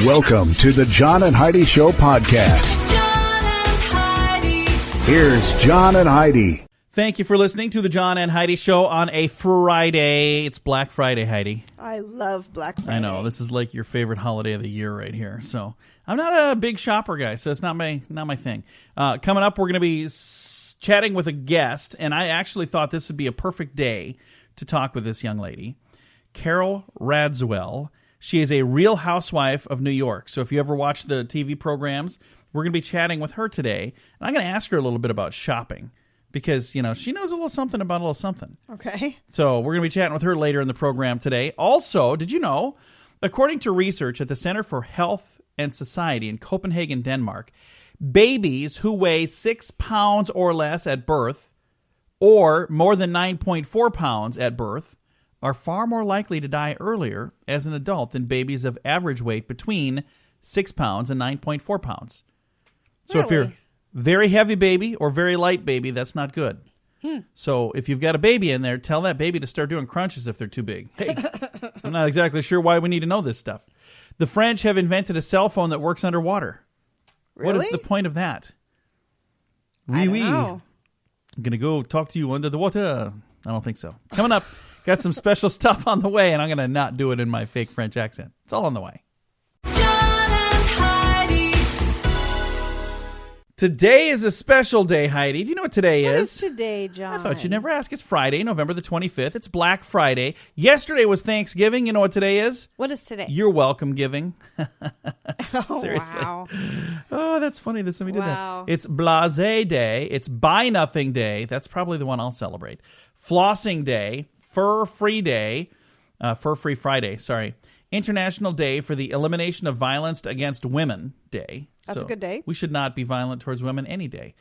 Welcome to the John and Heidi Show podcast. John and Heidi. Here's John and Heidi. Thank you for listening to the John and Heidi Show on a Friday. It's Black Friday, Heidi. I love Black Friday. I know, this is like your favorite holiday of the year right here. So I'm not a big shopper guy, so it's not my thing. Coming up, we're going to be chatting with a guest, and I actually thought this would be a perfect day to talk with this young lady, Carole Radziwill. She is a real housewife of New York. So if you ever watch the TV programs, we're going to be chatting with her today. And I'm going to ask her a little bit about shopping because, you know, she knows a little something about a little something. Okay. So we're going to be chatting with her later in the program today. Also, did you know, according to research at the Center for Health and Society in Copenhagen, Denmark, babies who weigh 6 pounds or less at birth or more than 9.4 pounds at birth are far more likely to die earlier as an adult than babies of average weight between 6 pounds and 9.4 pounds. So Really? if you're very heavy baby or very light baby, that's not good. So if you've got a baby in there, tell that baby to start doing crunches if they're too big. Hey, I'm not exactly sure why we need to know this stuff. The French have invented a cell phone that works underwater. Really? What is the point of that? I don't know. I'm going to go talk to you under the water. I don't think so. Coming up, got some special stuff on the way, and I'm going to not do it in my fake French accent. It's all on the way. John and Heidi. Today is a special day, Heidi. Do you know what today What is? is today, John? I thought you'd never ask. It's Friday, November the 25th. It's Black Friday. Yesterday was Thanksgiving. You know what today is? What is today? You're welcome giving. Oh, Seriously. wow. Oh, that's funny that somebody Wow. did that. It's Blasé Day. It's Buy Nothing Day. That's probably the one I'll celebrate. Flossing Day. Fur-Free Day. Fur-Free Friday, sorry. International Day for the Elimination of Violence Against Women Day. That's a good day. We should not be violent towards women any day.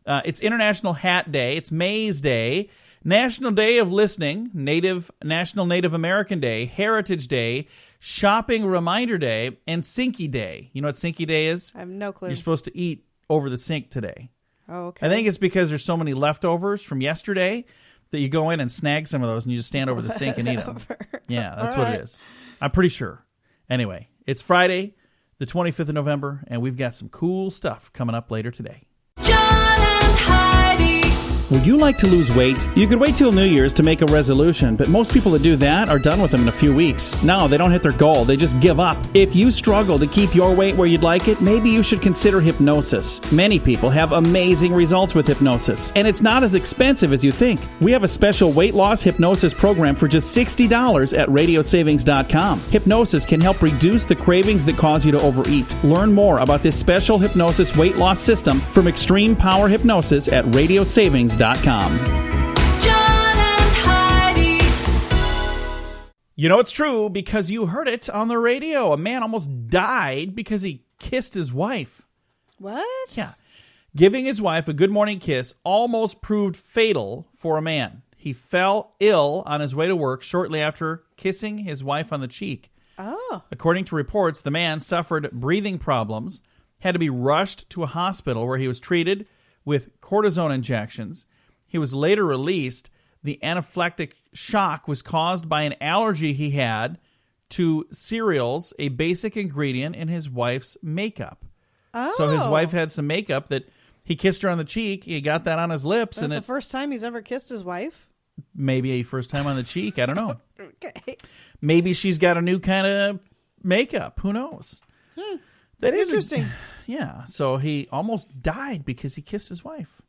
It's International Hat Day. It's Maize Day. National Day of Listening. National Native American Day. Heritage Day. Shopping Reminder Day. And Sinky Day. You know what Sinky Day is? I have no clue. You're supposed to eat over the sink today. Oh, okay. I think it's because there's so many leftovers from yesterday that you go in and snag some of those and you just stand over the sink and eat them. Yeah, that's what it is. I'm pretty sure. Anyway, it's Friday, the 25th of November, and we've got some cool stuff coming up later today. John and Heidi. Would you like to lose weight? You could wait till New Year's to make a resolution, but most people that do that are done with them in a few weeks. No, they don't hit their goal. They just give up. If you struggle to keep your weight where you'd like it, maybe you should consider hypnosis. Many people have amazing results with hypnosis, and it's not as expensive as you think. We have a special weight loss hypnosis program for just $60 at radiosavings.com. Hypnosis can help reduce the cravings that cause you to overeat. Learn more about this special hypnosis weight loss system from Extreme Power Hypnosis at radiosavings.com. John and Heidi. You know it's true because you heard it on the radio. A man almost died because he kissed his wife. What? Yeah. Giving his wife a good morning kiss almost proved fatal for a man. He fell ill on his way to work shortly after kissing his wife on the cheek. Oh. According to reports, the man suffered breathing problems, had to be rushed to a hospital where he was treated with cortisone injections. He was later released. The anaphylactic shock was caused by an allergy he had to cereals, a basic ingredient in his wife's makeup. Oh. So his wife had some makeup that he kissed her on the cheek. He got that on his lips. That's and the first time he's ever kissed his wife? maybe a first time on the cheek. I don't know. Okay. Maybe she's got a new kind of makeup. Who knows? That is Interesting. Yeah. So he almost died because he kissed his wife.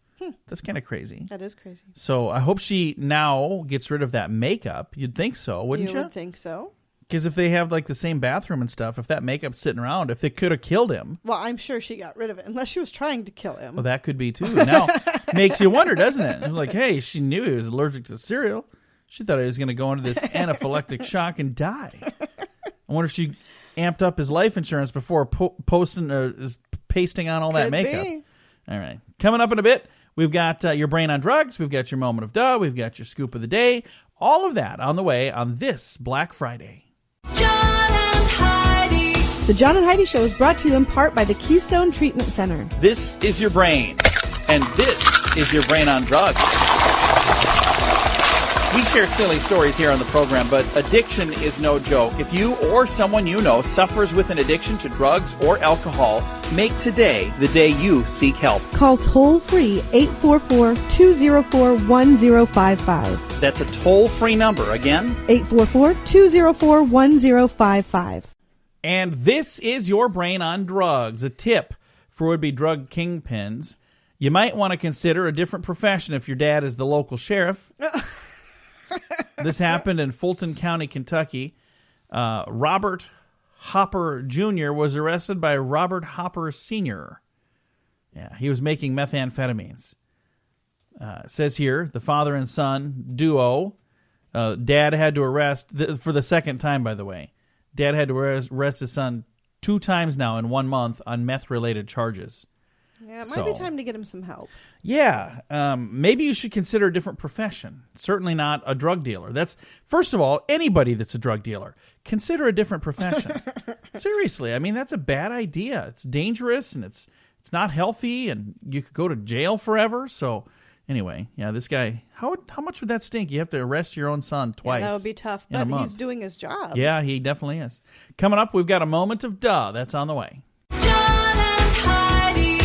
That's kind of crazy. That is crazy. So I hope she now gets rid of that makeup. You'd think so, wouldn't you? You would think so. Because if they have like the same bathroom and stuff, if that makeup's sitting around, if they could have killed him. Well, I'm sure she got rid of it, unless she was trying to kill him. Well, that could be too. Now, makes you wonder, doesn't it? It's like, hey, she knew he was allergic to cereal. She thought he was going to go into this anaphylactic shock and die. I wonder if she amped up his life insurance before pasting on all that Could makeup. be. All right. Coming up in a bit, we've got your brain on drugs. We've got your moment of duh. We've got your scoop of the day. All of that on the way on this Black Friday. John and Heidi. The John and Heidi Show is brought to you in part by the Keystone Treatment Center. This is your brain, and this is your brain on drugs. We share silly stories here on the program, but addiction is no joke. If you or someone you know suffers with an addiction to drugs or alcohol, make today the day you seek help. Call toll-free 844-204-1055. That's a toll-free number. Again, 844-204-1055. and this is Your Brain on Drugs. A tip for would-be drug kingpins. You might want to consider a different profession if your dad is the local sheriff. This happened in Fulton County, Kentucky. Robert Hopper Jr. was arrested by Robert Hopper Sr. Yeah, he was making methamphetamines. It says here, the father and son duo. Dad had to arrest, for the second time, by the way. Dad had to arrest his son 2 times now in 1 month on meth-related charges. Yeah, it might be time to get him some help. Yeah, maybe you should consider a different profession. Certainly not a drug dealer. That's, first of all, anybody that's a drug dealer, consider a different profession. Seriously, I mean, that's a bad idea. It's dangerous, and it's not healthy, and you could go to jail forever. So anyway, yeah, this guy, how much would that stink? You have to arrest your own son twice. Yeah, that would be tough, in a but month. he's doing his job. Yeah, he definitely is. Coming up, we've got a moment of duh. That's on the way. John and Heidi.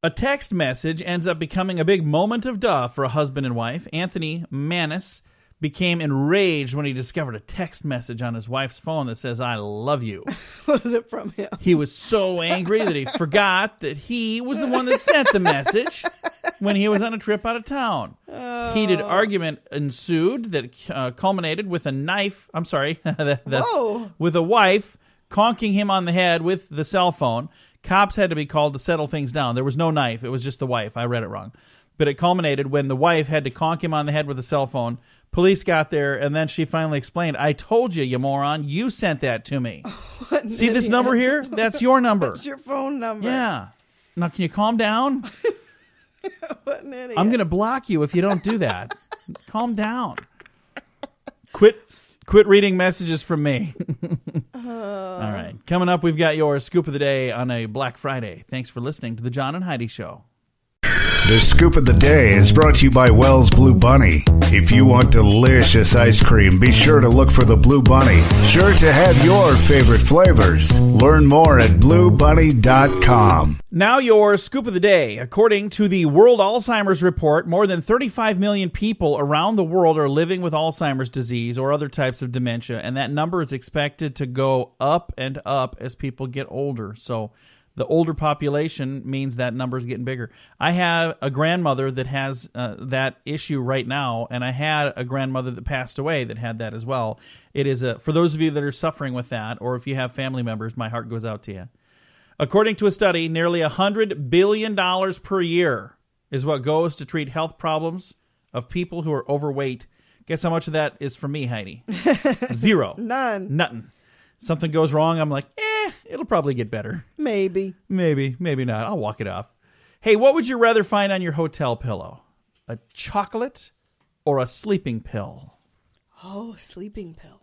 A text message ends up becoming a big moment of duh for a husband and wife. Anthony Manis became enraged when he discovered a text message on his wife's phone that says, "I love you." Was it from him? He was so angry that he forgot that he was the one that sent the message when he was on a trip out of town. Heated argument ensued that culminated with a knife. I'm sorry. Whoa. With a wife conking him on the head with the cell phone. Cops had to be called to settle things down. There was no knife. It was just the wife. I read it wrong. But it culminated when the wife had to conk him on the head with a cell phone. Police got there, and then she finally explained, "I told you, you moron. You sent that to me." See this number here? That's your number. That's your phone number. Yeah. Now, can you calm down? What an idiot. I'm going to block you if you don't do that. Calm down. Quit reading messages from me. All right. Coming up, we've got your scoop of the day on a Black Friday. Thanks for listening to the John and Heidi Show. The Scoop of the Day is brought to you by Wells Blue Bunny. If you want delicious ice cream, be sure to look for the Blue Bunny. Sure to have your favorite flavors. Learn more at bluebunny.com. Now your scoop of the day. According to the World Alzheimer's Report, more than 35 million people around the world are living with Alzheimer's disease or other types of dementia, and that number is expected to go up and up as people get older. So the older population means that number is getting bigger. I have a grandmother that has that issue right now, and I had a grandmother that passed away that had that as well. It is for those of you that are suffering with that, or if you have family members, my heart goes out to you. According to a study, nearly $100 billion per year is what goes to treat health problems of people who are overweight. Guess how much of that is for me, Heidi? Zero. None. Nothing. Something goes wrong, I'm like, it'll probably get better. Maybe. Maybe not. I'll walk it off. Hey, what would you rather find on your hotel pillow? A chocolate or a sleeping pill? Oh, sleeping pill.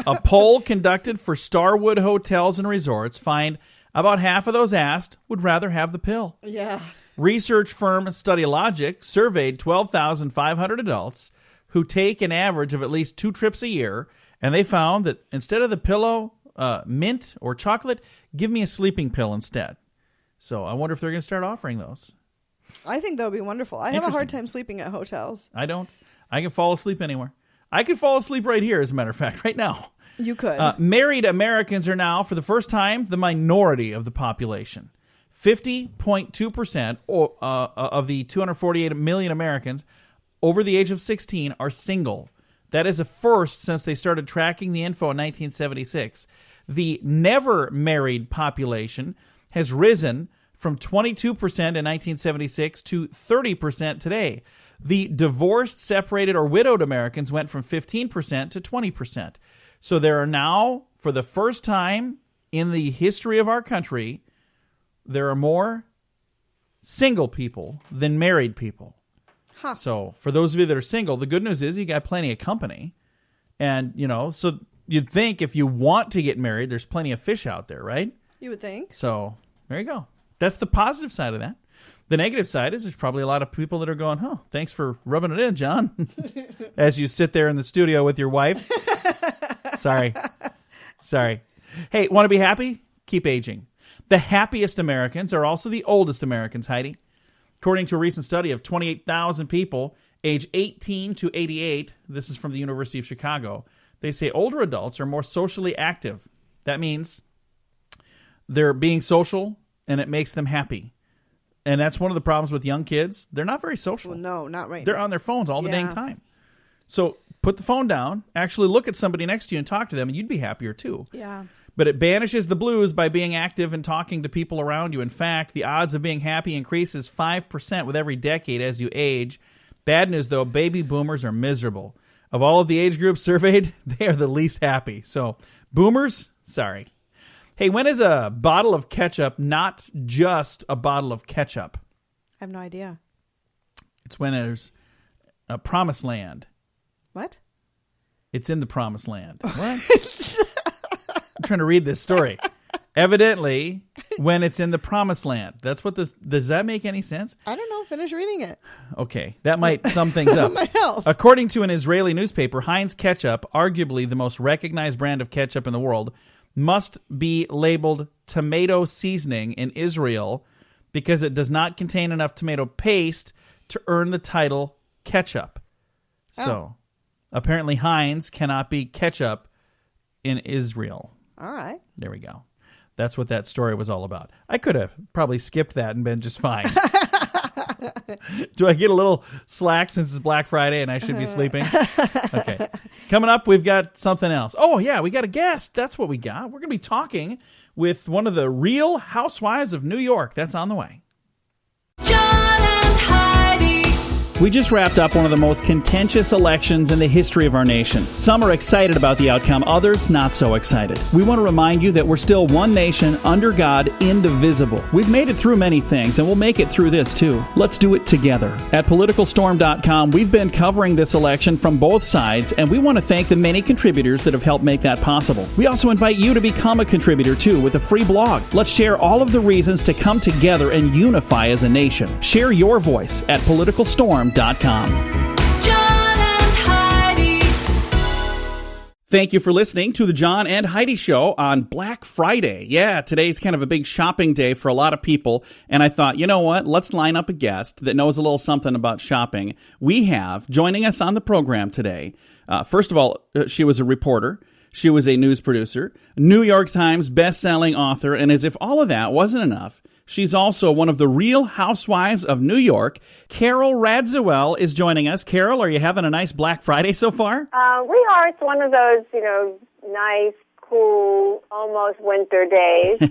A poll conducted for Starwood hotels and resorts find about half of those asked would rather have the pill. Yeah. Research firm StudyLogic surveyed 12,500 adults who take an average of at least 2 trips a year, and they found that instead of the pillow, mint or chocolate, give me a sleeping pill instead. So I wonder if they're going to start offering those. I think that would be wonderful. I have a hard time sleeping at hotels. I don't. I can fall asleep anywhere. I could fall asleep right here, as a matter of fact, right now. You could. Married Americans are now, for the first time, the minority of the population. 50.2% of the 248 million Americans over the age of 16 are single. That is a first since they started tracking the info in 1976. The never married population has risen from 22% in 1976 to 30% today. The divorced, separated, or widowed Americans went from 15% to 20%. So there are now, for the first time in the history of our country, there are more single people than married people. Huh. So for those of you that are single, the good news is you got plenty of company. And, so you'd think if you want to get married, there's plenty of fish out there, right? You would think. So there you go. That's the positive side of that. The negative side is there's probably a lot of people that are going, "Oh, thanks for rubbing it in, John," as you sit there in the studio with your wife. Sorry. Hey, want to be happy? Keep aging. The happiest Americans are also the oldest Americans, Heidi. According to a recent study of 28,000 people, age 18 to 88, this is from the University of Chicago, they say older adults are more socially active. That means they're being social, and it makes them happy. And that's one of the problems with young kids. They're not very social. Well, no, not right They're now. on their phones all the dang time. So put the phone down, actually look at somebody next to you and talk to them, and you'd be happier too. Yeah. But it banishes the blues by being active and talking to people around you. In fact, the odds of being happy increases 5% with every decade as you age. Bad news, though, baby boomers are miserable. Of all of the age groups surveyed, they are the least happy. So, boomers, sorry. Hey, when is a bottle of ketchup not just a bottle of ketchup? I have no idea. It's when there's a promised land. What? It's in the promised land. What? I'm trying to read this story. Evidently, when it's in the promised land. That's what this... Does that make any sense? I don't know. Finish reading it. Okay, that might sum things up. Might help. According to an Israeli newspaper, Heinz ketchup, arguably the most recognized brand of ketchup in the world, must be labeled tomato seasoning in Israel because it does not contain enough tomato paste to earn the title ketchup. So, apparently Heinz cannot be ketchup in Israel. All right. There we go. That's what that story was all about. I could have probably skipped that and been just fine. Do I get a little slack since it's Black Friday and I should be sleeping? Okay. Coming up, we've got something else. Oh, yeah, we got a guest. That's what we got. We're going to be talking with one of the real housewives of New York. That's on the way. John and Heidi. We just wrapped up one of the most contentious elections in the history of our nation. Some are excited about the outcome, others not so excited. We want to remind you that we're still one nation, under God, indivisible. We've made it through many things, and we'll make it through this too. Let's do it together. At PoliticalStorm.com, we've been covering this election from both sides, and we want to thank the many contributors that have helped make that possible. We also invite you to become a contributor too with a free blog. Let's share all of the reasons to come together and unify as a nation. Share your voice at PoliticalStorm.com. John and Heidi. Thank you for listening to the John and Heidi Show on Black Friday. Yeah, today's kind of a big shopping day for a lot of people, and I thought, you know what? Let's line up a guest that knows a little something about shopping. We have, joining us on the program today, first of all, she was a reporter. She was a news producer, New York Times best-selling author, and as if all of that wasn't enough, she's also one of the real housewives of New York. Carole Radziwill is joining us. Carole, are you having a nice Black Friday so far? We are. It's one of those, nice, cool, almost winter days.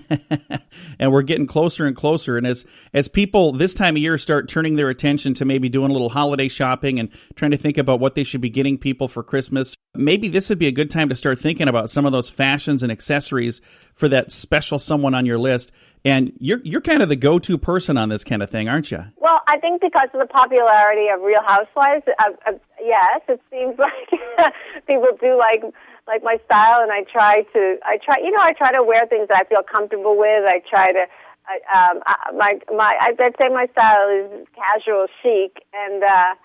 And we're getting closer and closer. And as people this time of year start turning their attention to maybe doing a little holiday shopping and trying to think about what they should be getting people for Christmas, maybe this would be a good time to start thinking about some of those fashions and accessories for that special someone on your list. And you're kind of the go-to person on this kind of thing, aren't you? Well, I think because of the popularity of Real Housewives, yes, it seems like people do like my style, and I try to wear things that I feel comfortable with. I'd say my style is casual chic, and the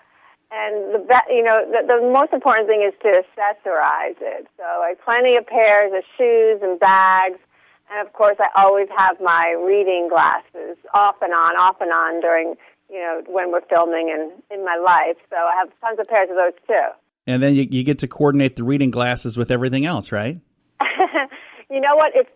most important thing is to accessorize it. So I have plenty of pairs of shoes and bags. And, of course, I always have my reading glasses off and on during, when we're filming and in my life. So I have tons of pairs of those, too. And then you get to coordinate the reading glasses with everything else, right? You know what? It's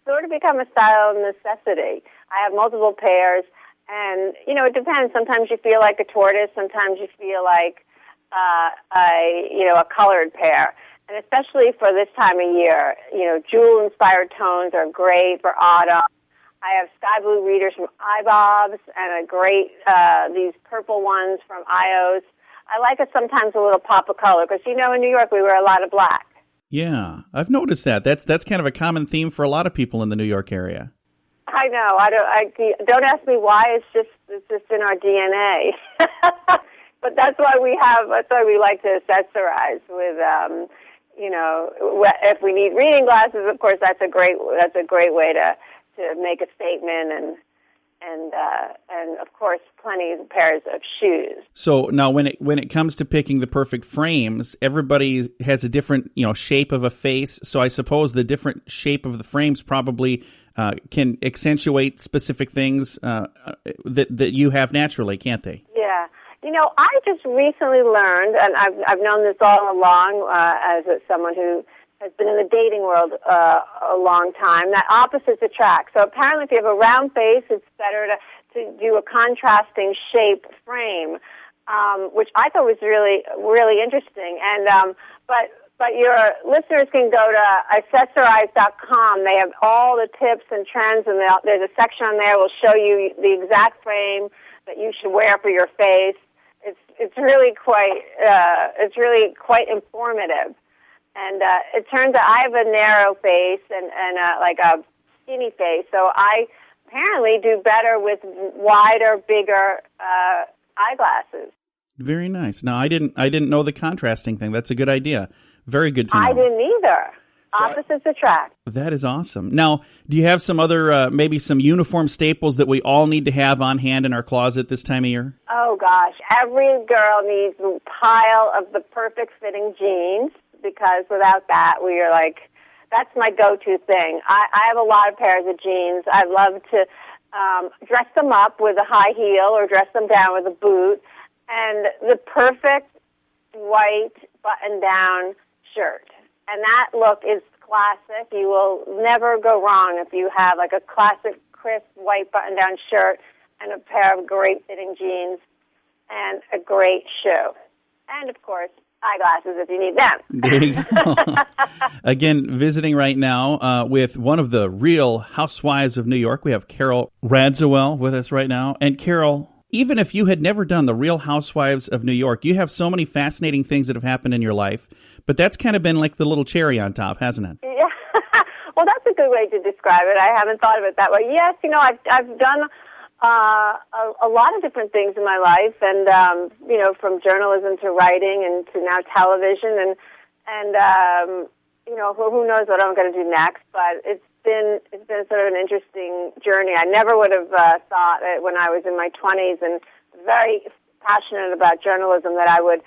sort of become a style of necessity. I have multiple pairs, and, it depends. Sometimes you feel like a tortoise. Sometimes you feel like a colored pair. And especially for this time of year, jewel-inspired tones are great for autumn. I have sky blue readers from iBobs and a great, these purple ones from iOS. I like it sometimes a little pop of color because, in New York we wear a lot of black. Yeah, I've noticed that. That's kind of a common theme for a lot of people in the New York area. I know. Don't ask me why. It's just in our DNA. But that's why we like to accessorize with, if we need reading glasses, of course, that's a great way to make a statement and of course, plenty of pairs of shoes. So now, when it comes to picking the perfect frames, everybody has a different shape of a face. So I suppose the different shape of the frames probably can accentuate specific things that you have naturally, can't they? Yeah. I just recently learned, and I've known this all along as someone who has been in the dating world a long time, that opposites attract. So apparently if you have a round face, it's better to do a contrasting shape frame, which I thought was really, really interesting. And but your listeners can go to accessorize.com. They have all the tips and trends, and there's a section on there that will show you the exact frame that you should wear for your face. It's really quite informative. And it turns out I have a narrow face and like a skinny face, so I apparently do better with wider, bigger eyeglasses. Very nice. Now, I didn't know the contrasting thing. That's a good idea. Very good to know. I didn't either. Opposites attract. That is awesome. Now, do you have some other, maybe some uniform staples that we all need to have on hand in our closet this time of year? Oh, gosh. Every girl needs a pile of the perfect fitting jeans, because without that, we are like, that's my go-to thing. I have a lot of pairs of jeans. I love to dress them up with a high heel or dress them down with a boot. And the perfect white button-down shirt. And that look is classic. You will never go wrong if you have like a classic, crisp, white button-down shirt and a pair of great fitting jeans and a great shoe. And, of course, eyeglasses if you need them. There you go. Again, visiting right now with one of the real housewives of New York. We have Carole Radziwill with us right now. And Carole, even if you had never done the Real Housewives of New York, you have so many fascinating things that have happened in your life. But that's kind of been like the little cherry on top, hasn't it? Yeah. Well, that's a good way to describe it. I haven't thought of it that way. Yes, I've done a lot of different things in my life, and from journalism to writing and to now television, and who knows what I'm going to do next. But it's been sort of an interesting journey. I never would have thought it when I was in my 20s and very passionate about journalism that I would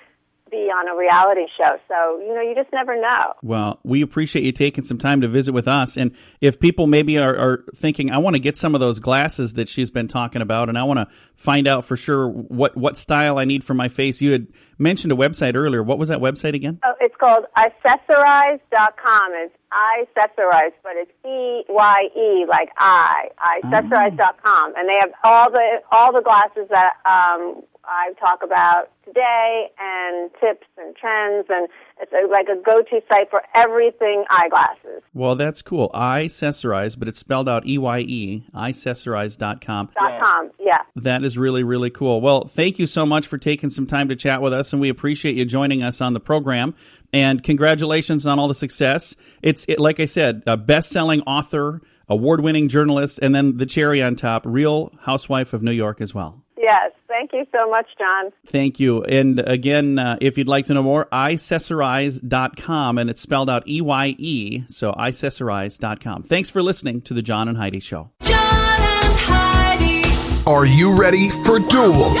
be on a reality show. So, you just never know. Well, we appreciate you taking some time to visit with us. And if people maybe are thinking, I want to get some of those glasses that she's been talking about, and I want to find out for sure what style I need for my face. You had mentioned a website earlier. What was that website again? Oh, it's called accessorize.com. It's Eyecessorize, but it's E-Y-E, like Eyecessorize.com. And they have all the glasses that I talk about today, and tips and trends, and it's like a go-to site for everything eyeglasses. Well, that's cool. Eyecessorize, but it's spelled out E-Y-E, eyecessorize.com. .com, yeah. That is really, really cool. Well, thank you so much for taking some time to chat with us, and we appreciate you joining us on the program. And congratulations on all the success. It's like I said, a best-selling author, award-winning journalist, and then the cherry on top, Real Housewife of New York as well. Yes, thank you so much, John. Thank you. And again, if you'd like to know more, eyecessorize.com, and it's spelled out E-Y-E, so eyecessorize.com. Thanks for listening to The John and Heidi Show. John and Heidi. Are you ready for Duel?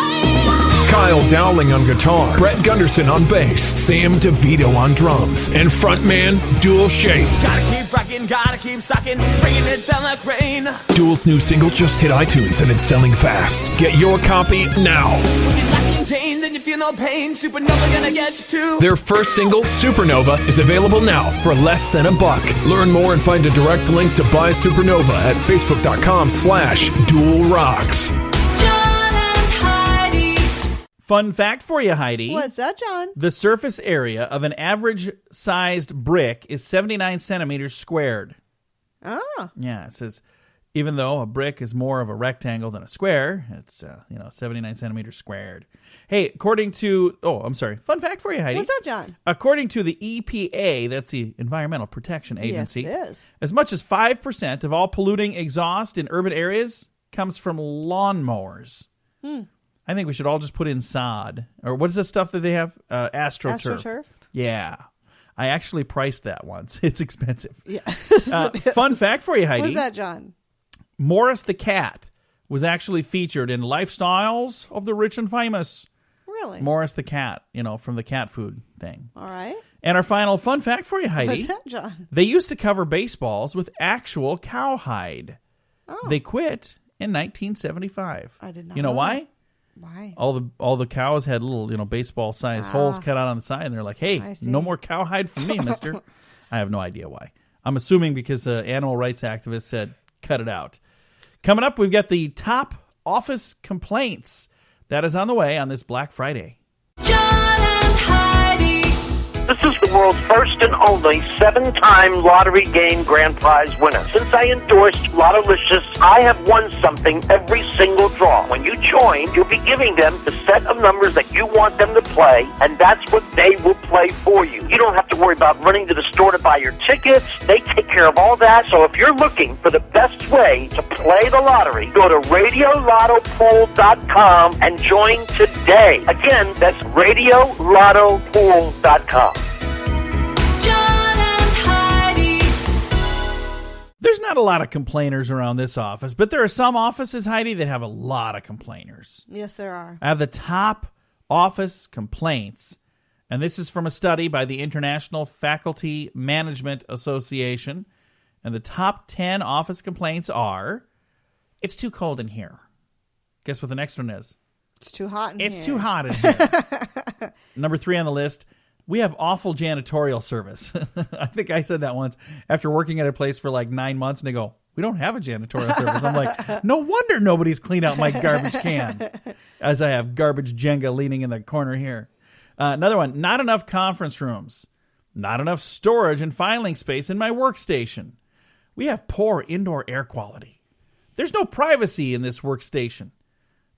Kyle Dowling on guitar, Brett Gunderson on bass, Sam DeVito on drums, and frontman Duel Shape. Gotta keep rocking, gotta keep sucking, bringing it down like rain. Duel's new single just hit iTunes and it's selling fast. Get your copy now. When you're lacking chains and you feel no pain, Supernova gonna get you too. Their first single, Supernova, is available now for less than $1. Learn more and find a direct link to buy Supernova at facebook.com/duelrocks. Fun fact for you, Heidi. What's that, John? The surface area of an average-sized brick is 79 centimeters squared. Ah. Yeah, it says, even though a brick is more of a rectangle than a square, it's 79 centimeters squared. Hey, according to... Oh, I'm sorry. Fun fact for you, Heidi. What's that, John? According to the EPA, that's the Environmental Protection Agency, Yes, it is. as much as 5% of all polluting exhaust in urban areas comes from lawnmowers. I think we should all just put in sod. Or what is the stuff that they have? AstroTurf. AstroTurf? Yeah. I actually priced that once. It's expensive. Yeah. Fun fact for you, Heidi. What's that, John? Morris the cat was actually featured in Lifestyles of the Rich and Famous. Really? Morris the cat, from the cat food thing. All right. And our final fun fact for you, Heidi. What's that, John? They used to cover baseballs with actual cowhide. Oh. They quit in 1975. I did not You know know why? Why? All the cows had little baseball-sized holes cut out on the side, and they're like, "Hey, I see. no more cowhide for me, mister." I have no idea why. I'm assuming because animal rights activists said, "Cut it out." Coming up, we've got the top office complaints. That is on the way on this Black Friday. John and Heidi. This is the world's first and only 7-time lottery game grand prize winner. Since I endorsed Lottolicious, I have won something every single draw. When you join, you'll be giving them the set of numbers that you want them to play, and that's what they will play for you. You don't have to worry about running to the store to buy your tickets. They take care of all that. So if you're looking for the best way to play the lottery, go to radiolottopool.com and join today. Again, that's radiolottopool.com. John and Heidi. There's not a lot of complainers around this office, but there are some offices, Heidi, that have a lot of complainers. Yes, there are. I have the top office complaints, and this is from a study by the International Faculty Management Association, and the top 10 office complaints are, it's too cold in here. Guess what the next one is? It's too hot in here. It's too hot in here. Number 3 on the list, we have awful janitorial service. I think I said that once after working at a place for like 9 months, and they go, "We don't have a janitorial service." I'm like, no wonder nobody's cleaned out my garbage can, as I have garbage Jenga leaning in the corner here. Another one, not enough conference rooms, not enough storage and filing space in my workstation. We have poor indoor air quality. There's no privacy in this workstation.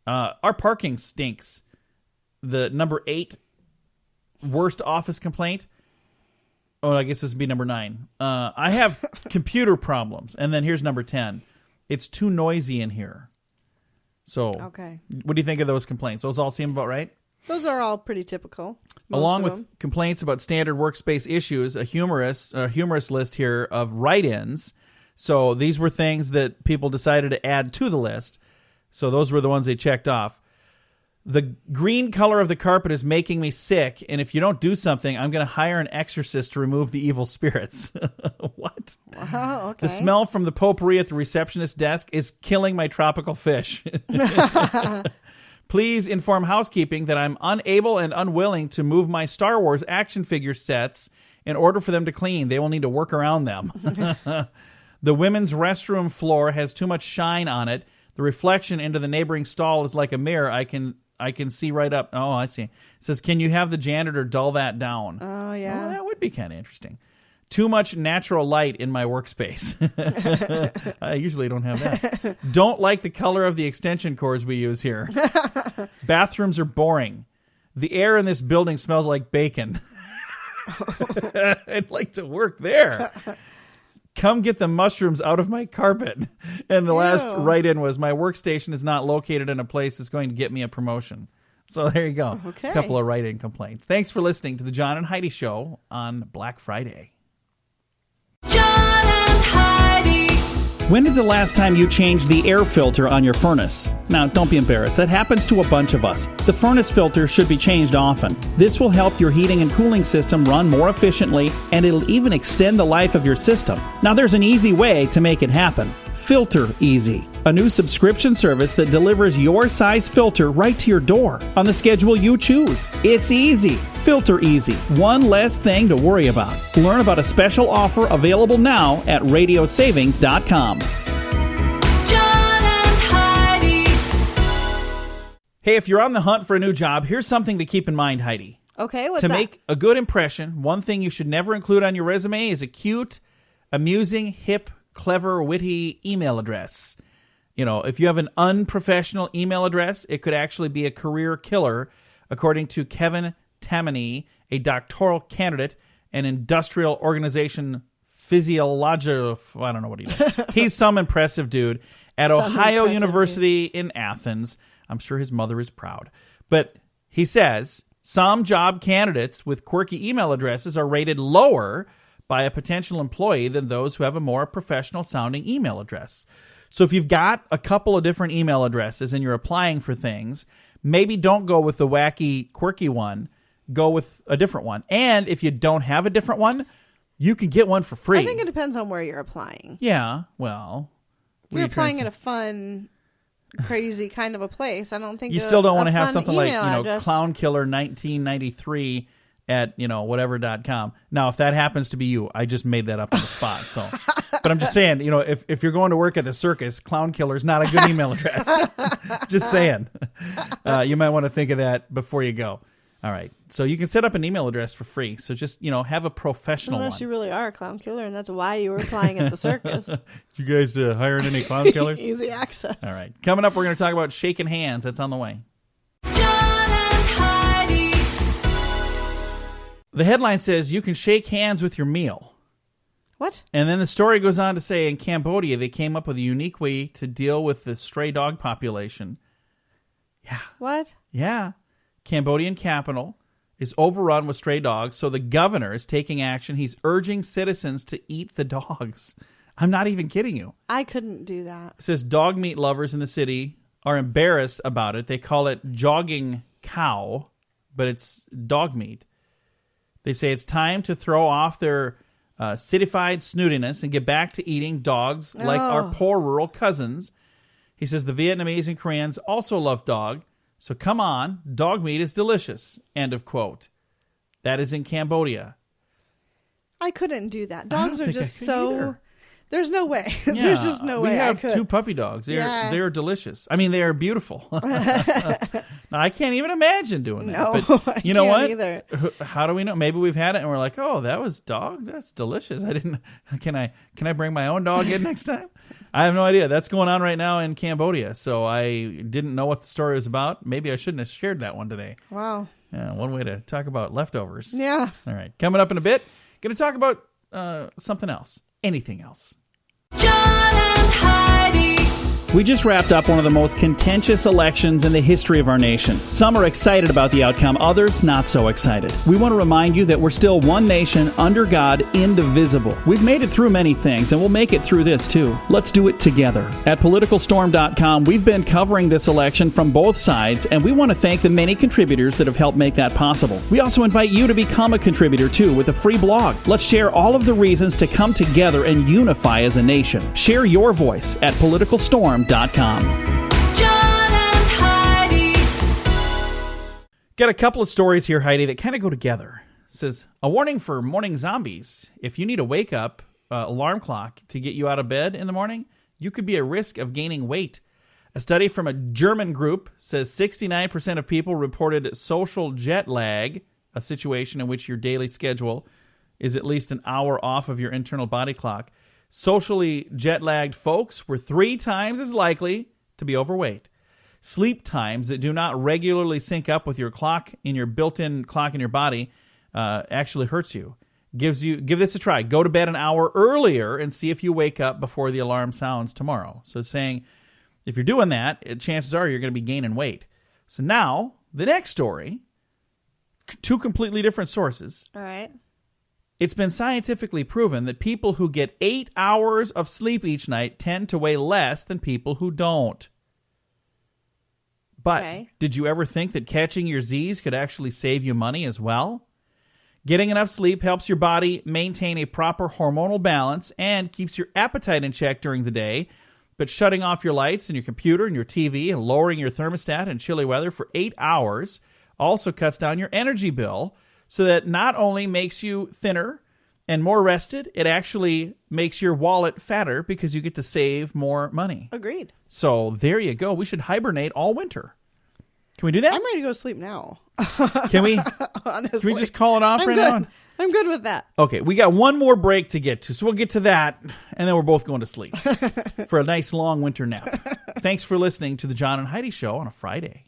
Our parking stinks. The number 8 worst office complaint. Oh, I guess this would be number 9. I have computer problems. And then here's number 10. It's too noisy in here. So, Okay. What do you think of those complaints? Those all seem about right? Those are all pretty typical. Along with complaints about standard workspace issues, a humorous list here of write-ins. So these were things that people decided to add to the list. So those were the ones they checked off. The green color of the carpet is making me sick, and if you don't do something, I'm going to hire an exorcist to remove the evil spirits. What? Wow, okay. The smell from the potpourri at the receptionist's desk is killing my tropical fish. Please inform housekeeping that I'm unable and unwilling to move my Star Wars action figure sets in order for them to clean. They will need to work around them. The women's restroom floor has too much shine on it. The reflection into the neighboring stall is like a mirror. I can see right up. Oh, I see. It says, can you have the janitor dull that down? Oh, yeah. Oh, that would be kind of interesting. Too much natural light in my workspace. I usually don't have that. Don't like the color of the extension cords we use here. Bathrooms are boring. The air in this building smells like bacon. I'd like to work there. Come get the mushrooms out of my carpet. And the last write-in was, my workstation is not located in a place that's going to get me a promotion. So there you go. Okay. A couple of write-in complaints. Thanks for listening to the John and Heidi Show on Black Friday. John and Heidi. When is the last time you changed the air filter on your furnace? Now, don't be embarrassed. That happens to a bunch of us. The furnace filter should be changed often. This will help your heating and cooling system run more efficiently, and it'll even extend the life of your system. Now, there's an easy way to make it happen. Filter Easy, a new subscription service that delivers your size filter right to your door on the schedule you choose. It's easy. Filter Easy. One less thing to worry about. Learn about a special offer available now at radiosavings.com. John and Heidi. Hey, if you're on the hunt for a new job, here's something to keep in mind, Heidi. Okay, what's To that? make a good impression, one thing you should never include on your resume is a cute, amusing, hip, clever, witty email address. You know, if you have an unprofessional email address, it could actually be a career killer, according to Kevin Tammany, a doctoral candidate and industrial organization physiologist. I don't know what he does. He's some impressive dude at Ohio University in Athens. I'm sure his mother is proud. But he says some job candidates with quirky email addresses are rated lower by a potential employee than those who have a more professional sounding email address. So if you've got a couple of different email addresses and you're applying for things, maybe don't go with the wacky, quirky one. Go with a different one. And if you don't have a different one, you can get one for free. I think it depends on where you're applying. Yeah, well. If you're applying at a fun, crazy kind of a place, I don't think you still don't want to have fun something like, address. clownkiller1993 at, whatever.com. Now, if that happens to be you, I just made that up on the spot. So, but I'm just saying, if you're going to work at the circus, Clown Killer is not a good email address. Just saying. You might want to think of that before you go. All right. So you can set up an email address for free. So just, have a professional Unless one. you really are a clown killer, and that's why you were applying at the circus. You guys hiring any clown killers? Easy access. All right. Coming up, we're going to talk about shaking hands. That's on the way. John and Heidi. The headline says you can shake hands with your meal. What? And then the story goes on to say in Cambodia, they came up with a unique way to deal with the stray dog population. Yeah. What? Yeah. Cambodian capital is overrun with stray dogs, so the governor is taking action. He's urging citizens to eat the dogs. I'm not even kidding you. I couldn't do that. It says dog meat lovers in the city are embarrassed about it. They call it jogging cow, but it's dog meat. They say it's time to throw off their cityfied snootiness and get back to eating dogs like our poor rural cousins. He says the Vietnamese and Koreans also love dog. So come on, dog meat is delicious. End of quote. That is in Cambodia. I couldn't do that. Dogs are think I just could so... either. There's no way. Yeah, There's just no way We have I could. 2 puppy dogs. They're delicious. I mean, they are beautiful. Now, I can't even imagine doing that. No, But you know can't what? either. How do we know? Maybe we've had it and we're like, oh, that was dog? That's delicious. I didn't. Can I bring my own dog in next time? I have no idea. That's going on right now in Cambodia. So I didn't know what the story was about. Maybe I shouldn't have shared that one today. Wow. Yeah, one way to talk about leftovers. Yeah. All right. Coming up in a bit, going to talk about something else. Anything else. John and Heidi. We just wrapped up one of the most contentious elections in the history of our nation. Some are excited about the outcome, others not so excited. We want to remind you that we're still one nation, under God, indivisible. We've made it through many things, and we'll make it through this too. Let's do it together. At PoliticalStorm.com, we've been covering this election from both sides, and we want to thank the many contributors that have helped make that possible. We also invite you to become a contributor too with a free blog. Let's share all of the reasons to come together and unify as a nation. Share your voice at PoliticalStorm.com. John and Heidi. Got a couple of stories here, Heidi, that kind of go together. It says, a warning for morning zombies. If you need a wake-up alarm clock to get you out of bed in the morning, you could be at risk of gaining weight. A study from a German group says 69% of people reported social jet lag, a situation in which your daily schedule is at least an hour off of your internal body clock. Socially jet-lagged folks were 3 times as likely to be overweight. Sleep times that do not regularly sync up with your clock in your built-in clock in your body actually hurts you. Give this a try. Go to bed an hour earlier and see if you wake up before the alarm sounds tomorrow. So it's saying if you're doing that, chances are you're going to be gaining weight. So now, the next story, 2 completely different sources. All right. It's been scientifically proven that people who get 8 hours of sleep each night tend to weigh less than people who don't. But Did you ever think that catching your Z's could actually save you money as well? Getting enough sleep helps your body maintain a proper hormonal balance and keeps your appetite in check during the day. But shutting off your lights and your computer and your TV and lowering your thermostat in chilly weather for 8 hours also cuts down your energy bill. So that not only makes you thinner and more rested, it actually makes your wallet fatter because you get to save more money. Agreed. So there you go. We should hibernate all winter. Can we do that? I'm ready to go sleep now. Can we? Honestly. Can we just call it off right now? I'm good with that. Okay, we got one more break to get to, so we'll get to that, and then we're both going to sleep for a nice long winter nap. Thanks for listening to the John and Heidi Show on a Friday.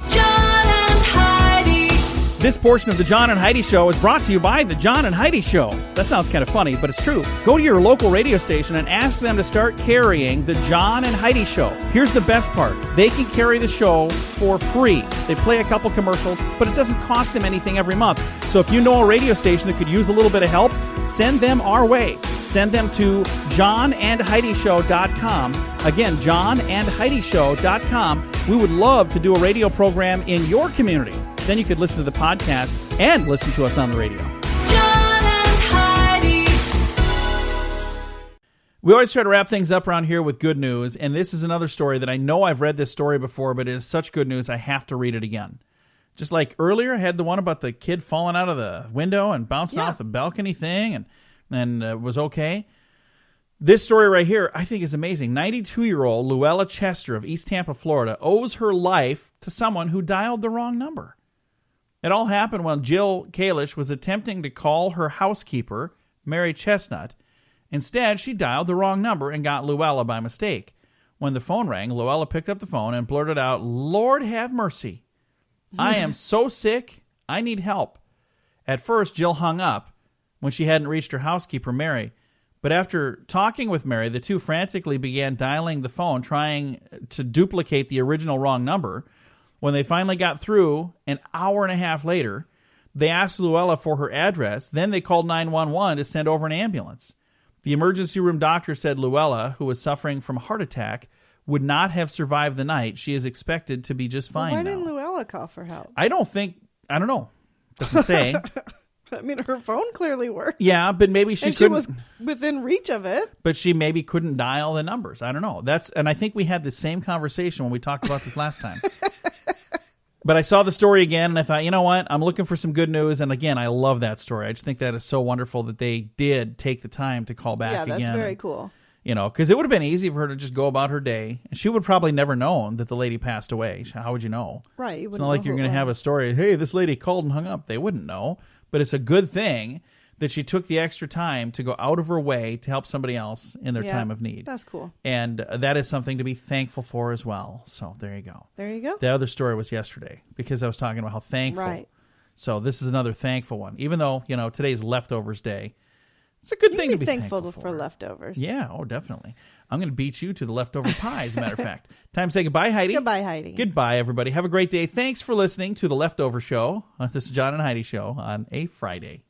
John and Heidi. This portion of the John and Heidi Show is brought to you by the John and Heidi Show. That sounds kind of funny, but it's true. Go to your local radio station and ask them to start carrying the John and Heidi Show. Here's the best part. They can carry the show for free. They play a couple commercials, but it doesn't cost them anything every month. So if you know a radio station that could use a little bit of help, send them our way. send them to johnandheidishow.com. Again, johnandheidishow.com. We would love to do a radio program in your community. Then you could listen to the podcast and listen to us on the radio. John and Heidi. We always try to wrap things up around here with good news, and this is another story that I know I've read this story before, but it is such good news I have to read it again. Just like earlier, I had the one about the kid falling out of the window and bouncing off the balcony thing and was okay. This story right here, I think, is amazing. 92-year-old Luella Chester of East Tampa, Florida, owes her life to someone who dialed the wrong number. It all happened when Jill Kalish was attempting to call her housekeeper, Mary Chestnut. Instead, she dialed the wrong number and got Luella by mistake. When the phone rang, Luella picked up the phone and blurted out, "Lord have mercy. I am so sick, I need help." At first, Jill hung up when she hadn't reached her housekeeper, Mary. But after talking with Mary, the two frantically began dialing the phone, trying to duplicate the original wrong number. When they finally got through, an hour and a half later, they asked Luella for her address. Then they called 911 to send over an ambulance. The emergency room doctor said Luella, who was suffering from a heart attack, would not have survived the night. She is expected to be just fine Why now. didn't Luella call for help? I don't know. Doesn't say. I mean, her phone clearly worked. Yeah, but maybe she and couldn't. she was within reach of it. But she maybe couldn't dial the numbers. I don't know. And I think we had the same conversation when we talked about this last time. But I saw the story again, and I thought, you know what? I'm looking for some good news. And again, I love that story. I just think that is so wonderful that they did take the time to call back again. Yeah, that's very cool. You know, because it would have been easy for her to just go about her day. And she would probably never known that the lady passed away. How would you know? Right. It's not like you're going to have a story, hey, this lady called and hung up. They wouldn't know. But it's a good thing that she took the extra time to go out of her way to help somebody else in their time of need. That's cool. And that is something to be thankful for as well. So there you go. There you go. The other story was yesterday because I was talking about how thankful. Right. So this is another thankful one. Even though, today's leftovers day. It's a good thing to be thankful for leftovers. Yeah, definitely. I'm going to beat you to the leftover pie, as a matter of fact. Time to say goodbye, Heidi. Goodbye, Heidi. Goodbye, everybody. Have a great day. Thanks for listening to The Leftover Show. This is John and Heidi Show on a Friday.